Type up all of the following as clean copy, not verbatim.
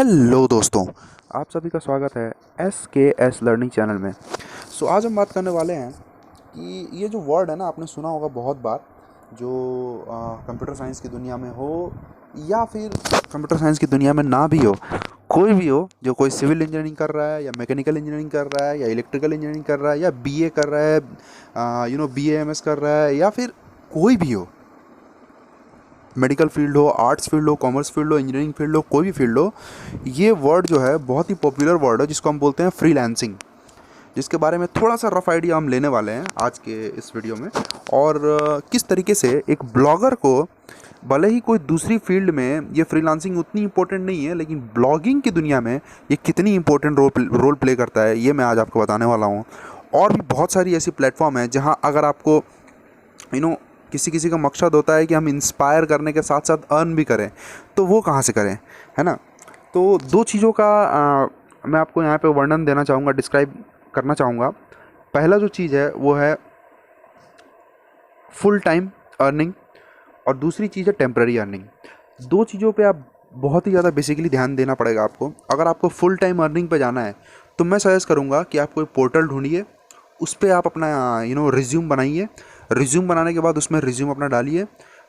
Hello दोस्तों, आप सभी का स्वागत है एस लर्निंग चैनल में। आज हम बात करने वाले हैं कि ये जो वर्ड है ना, आपने सुना होगा बहुत बार, जो कंप्यूटर साइंस की दुनिया में हो या फिर कंप्यूटर साइंस की दुनिया में ना भी हो, कोई भी हो, जो कोई सिविल इंजीनियरिंग कर रहा है या मैकेनिकल इंजीनियरिंग कर रहा है या इलेक्ट्रिकल इंजीनियरिंग कर रहा है या बीए कर रहा है, बीएएमएस कर रहा है या फिर कोई भी हो, मेडिकल फील्ड हो, आर्ट्स फील्ड हो, कॉमर्स फील्ड हो, इंजीनियरिंग फील्ड हो, कोई भी फील्ड हो, ये वर्ड जो है बहुत ही पॉपुलर वर्ड है जिसको हम बोलते हैं फ्रीलांसिंग, जिसके बारे में थोड़ा सा रफ आइडिया हम लेने वाले हैं आज के इस वीडियो में। और किस तरीके से एक ब्लॉगर को, भले ही कोई दूसरी फील्ड में ये फ्रीलांसिंग उतनी इंपॉर्टेंट नहीं है, लेकिन ब्लॉगिंग की दुनिया में ये कितनी इंपॉर्टेंट रोल प्ले करता है, ये मैं आज आपको बताने वाला हूँ। और भी बहुत सारी ऐसी प्लेटफॉर्म है जहाँ अगर आपको किसी किसी का मकसद होता है कि हम इंस्पायर करने के साथ साथ अर्न भी करें, तो वो कहाँ से करें, है ना। तो दो चीज़ों का मैं आपको यहाँ पे वर्णन देना चाहूँगा, डिस्क्राइब करना चाहूँगा। पहला जो चीज़ है वो है फुल टाइम अर्निंग और दूसरी चीज़ है टेम्पररी अर्निंग। दो चीज़ों पे आप बहुत ही ज़्यादा बेसिकली ध्यान देना पड़ेगा आपको। अगर आपको फुल टाइम अर्निंग पे जाना है तो मैं सजेस्ट करूँगा कि आप कोई पोर्टल ढूंढिए, उस पर आप अपना रिज्यूम बनाइए। रिज्यूम बनाने के बाद उसमें रिज्यूम अपना डालिए,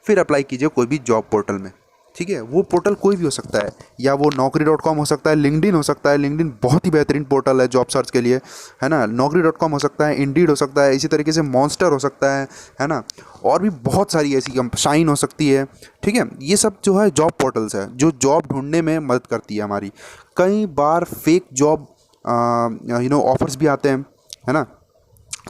फिर अप्लाई कीजिए कोई भी जॉब पोर्टल में। ठीक है, वो पोर्टल कोई भी हो सकता है, या वो naukri.com हो सकता है, लिंक्डइन हो सकता है। लिंक्डइन बहुत ही बेहतरीन पोर्टल है जॉब सर्च के लिए, है ना। naukri.com हो सकता है, इंडीड हो सकता है, इसी तरीके से मॉन्स्टर हो सकता है ना। और भी बहुत सारी ऐसी शाइन हो सकती है। ठीक है, ये सब जो है जॉब पोर्टल्स है जो जॉब ढूंढने में मदद करती है हमारी। कई बार फेक जॉब ऑफर्स भी आते हैं, है ना।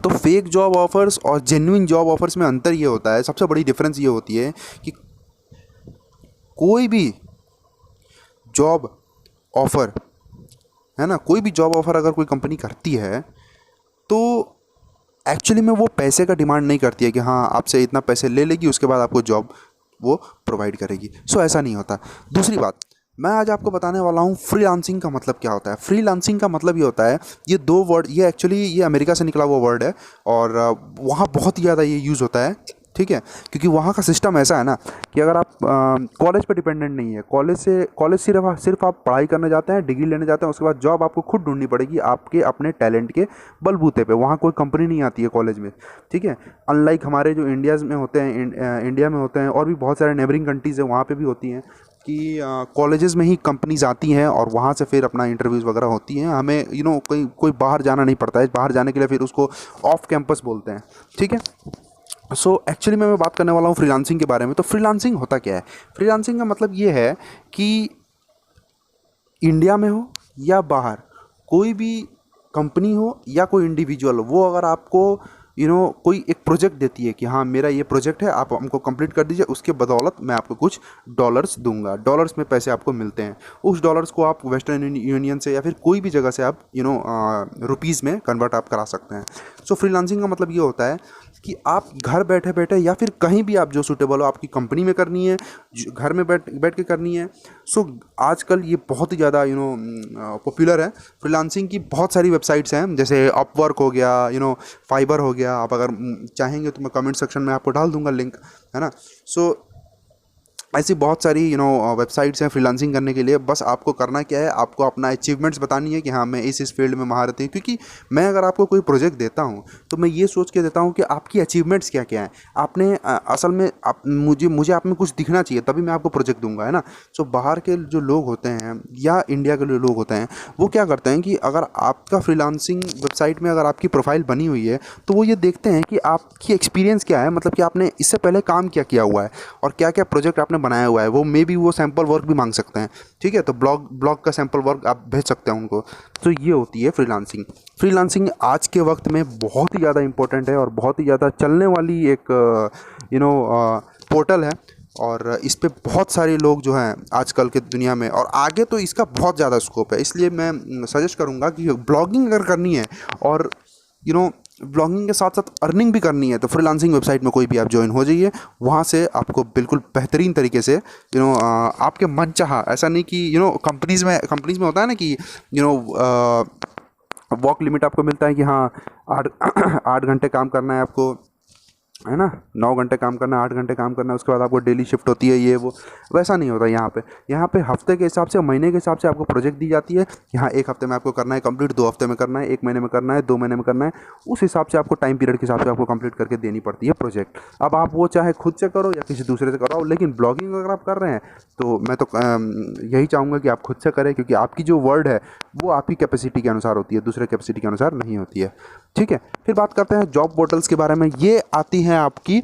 तो फेक जॉब ऑफर्स और जेन्युइन जॉब ऑफर्स में अंतर ये होता है, सबसे बड़ी डिफरेंस ये होती है कि कोई भी जॉब ऑफ़र, है ना, कोई भी जॉब ऑफ़र अगर कोई कंपनी करती है तो एक्चुअली में वो पैसे का डिमांड नहीं करती है कि हाँ आपसे इतना पैसे ले लेगी, उसके बाद आपको जॉब वो प्रोवाइड करेगी। ऐसा नहीं होता। दूसरी बात, मैं आज आपको बताने वाला हूँ फ्रीलांसिंग का मतलब क्या होता है। फ्रीलांसिंग का मतलब ये होता है, ये दो वर्ड, ये एक्चुअली ये अमेरिका से निकला हुआ वर्ड है और वहाँ बहुत ही ज़्यादा ये यूज़ होता है। ठीक है, क्योंकि वहाँ का सिस्टम ऐसा है ना कि अगर आप कॉलेज पे डिपेंडेंट नहीं है, कॉलेज सिर्फ आप पढ़ाई करने जाते हैं, डिग्री लेने जाते हैं, उसके बाद जॉब आपको खुद ढूंढनी पड़ेगी आपके अपने टैलेंट के बलबूते पे। वहाँ कोई कंपनी नहीं आती है कॉलेज में। ठीक है, अनलाइक हमारे जो इंडिया में होते हैं और भी बहुत सारे नेबरिंग कंट्रीज़ हैं, वहाँ पर भी होती हैं कि कॉलेजेस में ही कंपनीज आती हैं और वहाँ से फिर अपना इंटरव्यूज़ वगैरह होती हैं। हमें कोई बाहर जाना नहीं पड़ता है। बाहर जाने के लिए फिर उसको ऑफ कैंपस बोलते हैं। ठीक है, एक्चुअली मैं बात करने वाला हूँ फ्रीलांसिंग के बारे में। तो फ्रीलांसिंग होता क्या है? फ्रीलांसिंग का मतलब ये है कि इंडिया में हो या बाहर, कोई भी कंपनी हो या कोई इंडिविजुअल हो, वो अगर आपको कोई एक प्रोजेक्ट देती है कि हाँ मेरा ये प्रोजेक्ट है, आप हमको कंप्लीट कर दीजिए, उसके बदौलत मैं आपको कुछ डॉलर्स दूंगा। डॉलर्स में पैसे आपको मिलते हैं। उस डॉलर्स को आप वेस्टर्न यूनियन से या फिर कोई भी जगह से आप रुपीज़ में कन्वर्ट आप करा सकते हैं। फ्रीलांसिंग का मतलब ये होता है कि आप घर बैठे बैठे या फिर कहीं भी आप जो सूटेबल हो, आपकी कंपनी में करनी है, घर में बैठ के करनी है। आजकल ये बहुत ही ज़्यादा पॉपुलर है। फ्रीलांसिंग की बहुत सारी वेबसाइट्स हैं, जैसे अपवर्क हो गया, फाइबर हो गया। आप अगर चाहेंगे तो मैं कमेंट सेक्शन में आपको डाल दूंगा लिंक, है ना। ऐसी बहुत सारी वेबसाइट्स हैं फ्रीलांसिंग करने के लिए। बस आपको करना क्या है, आपको अपना अचीवमेंट्स बतानी है कि हाँ मैं इस फील्ड में महारत हूँ। क्योंकि मैं अगर आपको कोई प्रोजेक्ट देता हूँ तो मैं ये सोच के देता हूँ कि आपकी अचीवमेंट्स क्या क्या हैं। आपने असल में मुझे आप में कुछ दिखना चाहिए, तभी मैं आपको प्रोजेक्ट दूंगा, है ना। बाहर के जो लोग होते हैं या इंडिया के जो लोग होते हैं, वो क्या करते हैं कि अगर आपका फ्रीलांसिंग वेबसाइट में अगर आपकी प्रोफाइल बनी हुई है तो वो ये देखते हैं कि आपकी एक्सपीरियंस क्या है, मतलब कि आपने इससे पहले काम क्या किया हुआ है और क्या क्या प्रोजेक्ट आपने बनाया हुआ है। वो मे बी वो सैम्पल वर्क भी मांग सकते हैं। ठीक है, तो ब्लॉग का सैम्पल वर्क आप भेज सकते हैं उनको। ये होती है फ्रीलांसिंग। फ्रीलांसिंग आज के वक्त में बहुत ही ज़्यादा इंपॉर्टेंट है और बहुत ही ज़्यादा चलने वाली एक पोर्टल है। और इस पे बहुत सारे लोग जो हैं आजकल के दुनिया में, और आगे तो इसका बहुत ज़्यादा स्कोप है। इसलिए मैं सजेस्ट करूँगा कि ब्लॉगिंग अगर करनी है और ब्लॉगिंग के साथ साथ अर्निंग भी करनी है तो फ्रीलांसिंग वेबसाइट में कोई भी आप ज्वाइन हो जाइए। वहाँ से आपको बिल्कुल बेहतरीन तरीके से आपके मन चाहा, ऐसा नहीं कि कंपनीज़ में होता है ना कि वर्क लिमिट आपको मिलता है कि हाँ 8 8 घंटे काम करना है आपको, है ना। 9 घंटे काम करना है, 8 घंटे काम करना है, उसके बाद आपको डेली शिफ्ट होती है, ये वो। वैसा नहीं होता यहाँ पे। यहाँ पे हफ्ते के हिसाब से, महीने के हिसाब से आपको प्रोजेक्ट दी जाती है कि हाँ 1 हफ्ते में आपको करना है कंप्लीट, 2 हफ्ते में करना है, 1 महीने में करना है, 2 महीने में करना है। उस हिसाब से आपको टाइम पीरियड के हिसाब से आपको कंप्लीट करके देनी पड़ती है प्रोजेक्ट। अब आप वो चाहे खुद से करो या किसी दूसरे से कराओ, लेकिन ब्लॉगिंग अगर आप कर रहे हैं तो मैं तो यही चाहूँगा कि आप खुद से करें, क्योंकि आपकी जो वर्ड है वो आपकी कैपेसिटी के अनुसार होती है, दूसरे कैपेसिटी के अनुसार नहीं होती है। ठीक है, फिर बात करते हैं जॉब पोर्टल्स के बारे में। ये आती हैं आपकी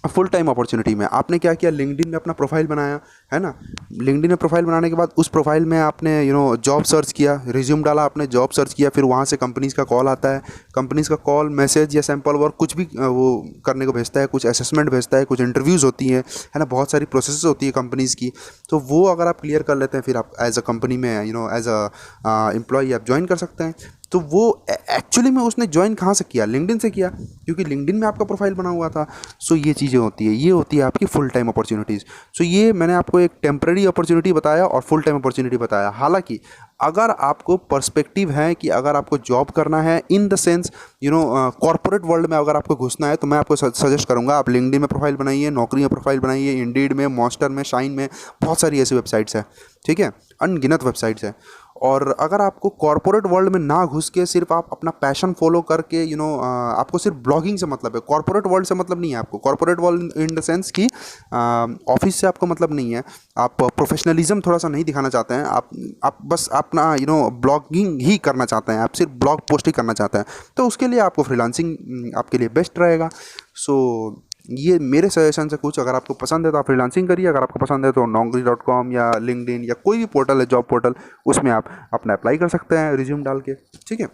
फुल टाइम अपॉर्चुनिटी में। आपने क्या किया, लिंक्डइन में अपना प्रोफाइल बनाया, है ना। लिंक्डइन में प्रोफाइल बनाने के बाद उस प्रोफाइल में आपने जॉब सर्च किया, रिज्यूम डाला, आपने जॉब सर्च किया, फिर वहाँ से कंपनीज़ का कॉल आता है। कंपनीज़ का कॉल, मैसेज या सैम्पल वर्क कुछ भी वो करने को भेजता है, कुछ असेसमेंट भेजता है, कुछ इंटरव्यूज़ होती है ना, बहुत सारी प्रोसेस होती है कंपनीज़ की। तो वो अगर आप क्लियर कर लेते हैं, फिर आप एज अ कंपनी में एज अ एम्प्लॉय आप ज्वाइन कर सकते हैं। तो वो एक्चुअली में उसने ज्वाइन कहाँ से किया, लिंक्डइन से किया, क्योंकि लिंक्डइन में आपका प्रोफाइल बना हुआ था। सो ये चीज़ें होती है, ये होती है आपकी फुल टाइम अपॉर्चुनिटीज़। सो ये मैंने आपको एक टेम्प्रेरी अपॉर्चुनिटी बताया और फुल टाइम अपॉर्चुनिटी बताया। हालांकि अगर आपको पर्सपेक्टिव है कि अगर आपको जॉब करना है in the sense corporate world में अगर आपको घुसना है, तो मैं आपको सजेस्ट करूंगा आप लिंक्डइन में प्रोफाइल बनाइए, नौकरी में प्रोफाइल बनाइए, इंडीड में, मॉन्स्टर में, शाइन में, बहुत सारी ऐसी वेबसाइट्स हैं। ठीक है, अनगिनत वेबसाइट्स हैं। और अगर आपको कॉर्पोरेट वर्ल्ड में ना घुस के सिर्फ आप अपना पैशन फॉलो करके आपको सिर्फ ब्लॉगिंग से मतलब है, कॉर्पोरेट वर्ल्ड से मतलब नहीं है आपको। Corporate world in the sense कि ऑफिस से आपको मतलब नहीं है, आप प्रोफेशनलिज्म थोड़ा सा नहीं दिखाना चाहते हैं, आप बस अपना ब्लॉगिंग ही करना चाहते हैं, आप सिर्फ ब्लॉग पोस्ट ही करना चाहते हैं, तो उसके लिए आपको फ्रीलांसिंग आपके लिए बेस्ट रहेगा। सो ये मेरे सजेशन से कुछ, अगर आपको पसंद है तो आप फ्रीलांसिंग करिए, अगर आपको पसंद है तो naukri.com या लिंक्डइन या कोई भी पोर्टल है, जॉब पोर्टल, उसमें आप अपना अप्लाई कर सकते हैं रिज्यूम डाल के। ठीक है,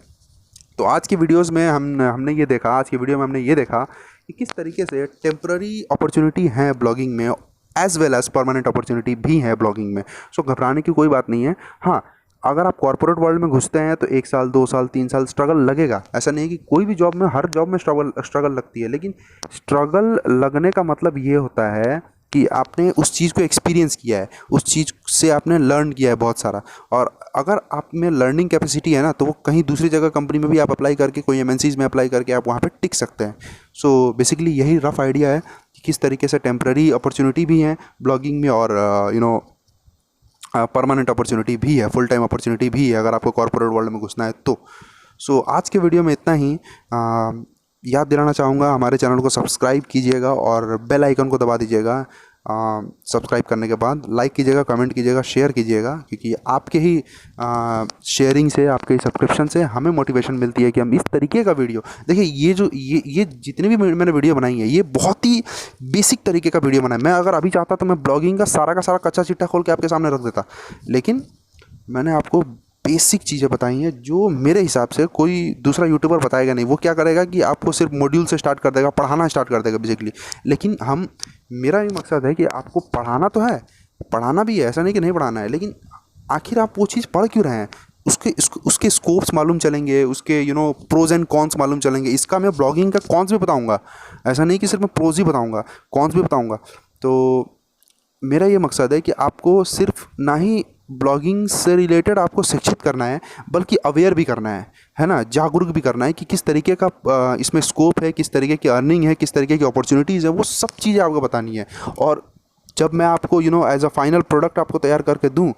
तो आज की वीडियोस में हमने ये देखा, आज की वीडियो में हमने ये देखा कि किस तरीके से टेम्प्ररी अपॉर्चुनिटी है ब्लॉगिंग में, as well as permanent opportunity भी है ब्लॉगिंग में। सो घबराने की कोई बात नहीं है। हाँ, अगर आप कॉर्पोरेट वर्ल्ड में घुसते हैं तो 1 साल, 2 साल, 3 साल स्ट्रगल लगेगा। ऐसा नहीं है कि कोई भी जॉब में, हर जॉब में स्ट्रगल लगती है, लेकिन स्ट्रगल लगने का मतलब ये होता है कि आपने उस चीज़ को एक्सपीरियंस किया है, उस चीज़ से आपने लर्न किया है बहुत सारा। और अगर आप में लर्निंग कैपेसिटी है ना, तो वो कहीं दूसरी जगह कंपनी में भी आप अप्लाई करके, कोई एमएनसीज में अप्लाई करके आप वहाँ पे टिक सकते हैं। सो बेसिकली यही रफ आइडिया है कि किस तरीके से टेम्प्रेरी अपॉर्चुनिटी भी है ब्लॉगिंग में और परमानेंट अपॉर्चुनिटी भी है, फुल टाइम अपॉर्चुनिटी भी है अगर आपको कॉर्पोरेट वर्ल्ड में घुसना है तो। सो आज के वीडियो में इतना ही। याद दिलाना चाहूँगा, हमारे चैनल को सब्सक्राइब कीजिएगा और बेल आइकन को दबा दीजिएगा। सब्सक्राइब करने के बाद लाइक कीजिएगा, कमेंट कीजिएगा, शेयर कीजिएगा, क्योंकि आपके ही शेयरिंग से, आपके ही सब्सक्रिप्शन से हमें मोटिवेशन मिलती है कि हम इस तरीके का वीडियो देखिए। ये जितनी भी मैंने वीडियो बनाई है, ये बहुत ही बेसिक तरीके का वीडियो बनाया। मैं अगर अभी चाहता तो मैं ब्लॉगिंग का सारा कच्चा चिट्ठा खोल के आपके सामने रख देता, लेकिन मैंने आपको बेसिक चीज़ें बताई हैं जो मेरे हिसाब से कोई दूसरा यूट्यूबर बताएगा नहीं। वो क्या करेगा कि आपको सिर्फ मॉड्यूल से स्टार्ट कर देगा, पढ़ाना स्टार्ट कर देगा बेसिकली। लेकिन मेरा ये मकसद है कि आपको पढ़ाना तो है, पढ़ाना भी है, ऐसा नहीं कि नहीं पढ़ाना है, लेकिन आखिर आप वो चीज़ पढ़ क्यों रहे हैं, उसके स्कोप्स मालूम चलेंगे, उसके प्रोज एंड कॉन्स मालूम चलेंगे। इसका मैं ब्लॉगिंग का कॉन्स भी बताऊँगा, ऐसा नहीं कि सिर्फ मैं प्रोज ही बताऊँगा, कॉन्स भी बताऊँगा। तो मेरा ये मकसद है कि आपको सिर्फ ना ही ब्लॉगिंग से रिलेटेड आपको शिक्षित करना है, बल्कि अवेयर भी करना है ना, जागरूक भी करना है कि किस तरीके का इसमें स्कोप है, किस तरीके की अर्निंग है, किस तरीके की अपॉर्चुनिटीज़ है, वो सब चीज़ें आपको बतानी है। और जब मैं आपको एज अ फाइनल प्रोडक्ट आपको तैयार करके दूँ,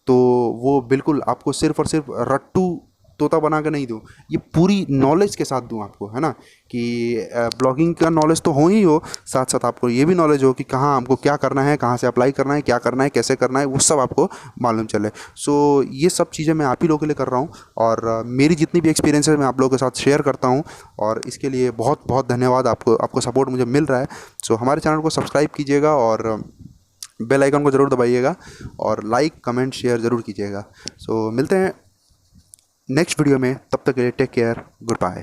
तो वो बिल्कुल आपको सिर्फ और सिर्फ रट्टू तोता बना के नहीं दूँ, ये पूरी नॉलेज के साथ दूँ आपको, है ना, कि ब्लॉगिंग का नॉलेज तो हो ही हो, साथ साथ आपको ये भी नॉलेज हो कि कहाँ हमको क्या करना है, कहाँ से अप्लाई करना है, क्या करना है, कैसे करना है, वो सब आपको मालूम चले। सो ये सब चीज़ें मैं आप ही लोगों के लिए कर रहा हूँ, और मेरी जितनी भी एक्सपीरियंस है मैं आप लोगों के साथ शेयर करता हूँ, और इसके लिए बहुत बहुत धन्यवाद। आपको सपोर्ट मुझे मिल रहा है। सो हमारे चैनल को सब्सक्राइब कीजिएगा और बेल आइकन को ज़रूर दबाइएगा, और लाइक, कमेंट, शेयर ज़रूर कीजिएगा। सो मिलते हैं नेक्स्ट वीडियो में, तब तक के लिए टेक केयर, गुड बाय।